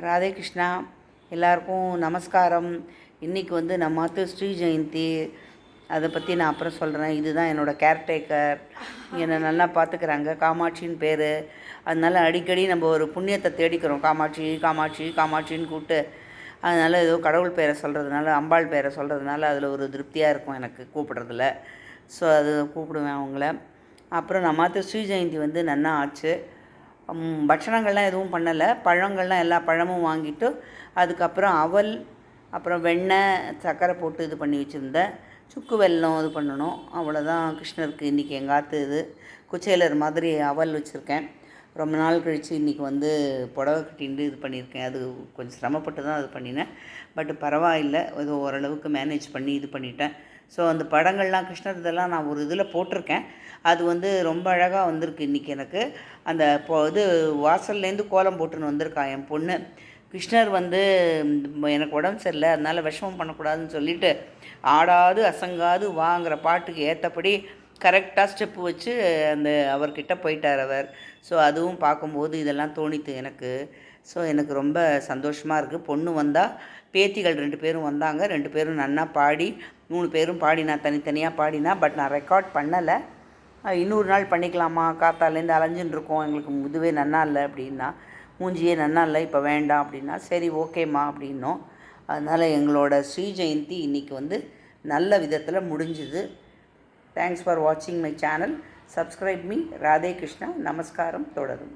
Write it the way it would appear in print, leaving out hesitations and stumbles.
ராதே கிருஷ்ணா. எல்லாருக்கும் நமஸ்காரம். இன்றைக்கி நம்ம ஸ்ரீ ஜெயந்தி, அதை பற்றி நான் அப்புறம் சொல்கிறேன். இதுதான் என்னோடய கேர்டேக்கர். என்னை நல்லா பார்த்துக்கிறாங்க. காமாட்சின்னு பேர். அதனால் அடிக்கடி நம்ம ஒரு புண்ணியத்தை தேடிக்கிறோம். காமாட்சி காமாட்சி காமாட்சின்னு கூப்பிட்டு, அதனால் ஏதோ கடவுள் பேரை சொல்கிறதுனால, அம்பாள் பேரை சொல்கிறதுனால அதில் ஒரு திருப்தியாக இருக்கும் எனக்கு கூப்பிட்றதுல. ஸோ அது கூப்பிடுவேன் அவங்கள. அப்புறம் நம்ம ஸ்ரீ ஜெயந்தி நன்னா ஆச்சு. பட்சணங்கள்லாம் எதுவும் பண்ணலை. பழங்கள்லாம் எல்லா பழமும் வாங்கிட்டு, அதுக்கப்புறம் அவல், அப்புறம் வெண்ணெய், சர்க்கரை போட்டு இது பண்ணி வச்சுருந்தேன். சுக்கு வெல்லம் இது பண்ணணும். அவ்வளோதான். கிருஷ்ணருக்கு இன்றைக்கி எங்காத்து இது குச்சேலர் மாதிரி அவல் வச்சுருக்கேன். ரொம்ப நாள் கழித்து இன்றைக்கி புடவை கட்டிட்டு இது பண்ணியிருக்கேன். அது கொஞ்சம் சிரமப்பட்டு தான் இது பண்ணினேன். பட் பரவாயில்லை, ஏதோ ஓரளவுக்கு மேனேஜ் பண்ணி இது பண்ணிட்டேன். ஸோ அந்த படங்கள்லாம் கிருஷ்ணர் இதெல்லாம் நான் ஒரு இதில் போட்டிருக்கேன். அது ரொம்ப அழகாக வந்திருக்கு இன்றைக்கி எனக்கு. அந்த இது வாசல்லேருந்து கோலம் போட்டுன்னு வந்திருக்கா என் பொண்ணு. கிருஷ்ணர் எனக்கு உடம்பு சரியில்லை, அதனால் விஷமம் பண்ணக்கூடாதுன்னு சொல்லிவிட்டு ஆடாது அசங்காது வாங்கிற பாட்டுக்கு ஏற்றபடி கரெக்டாக ஸ்டெப்பு வச்சு அவர்கிட்ட போயிட்டார் அவர். ஸோ அதுவும் பார்க்கும்போது இதெல்லாம் தோணித்து எனக்கு. ஸோ எனக்கு ரொம்ப சந்தோஷமாக இருக்குது. பொண்ணு வந்தால், பேத்திகள் 2 பேரும் வந்தாங்க. 2 பேரும் நன்னா பாடி, 3 பேரும் பாடினா, தனித்தனியாக பாடினா. பட் நான் ரெக்கார்ட் பண்ணலை. இன்னொரு நாள் பண்ணிக்கலாமா, காத்தாலேருந்து அலைஞ்சுன்னு இருக்கோம், எங்களுக்கு இதுவே நன்னா இல்லை அப்படின்னா, மூஞ்சியே நன்னா இல்லை, இப்போ வேண்டாம் அப்படின்னா, சரி ஓகேம்மா அப்படின்னோம். அதனால் எங்களோட ஸ்ரீ ஜெயந்தி இன்றைக்கி நல்ல விதத்தில் முடிஞ்சுது. தேங்க்ஸ் ஃபார் வாட்சிங் my channel. Subscribe me. Radhe Krishna. நமஸ்காரம் தொடரும்.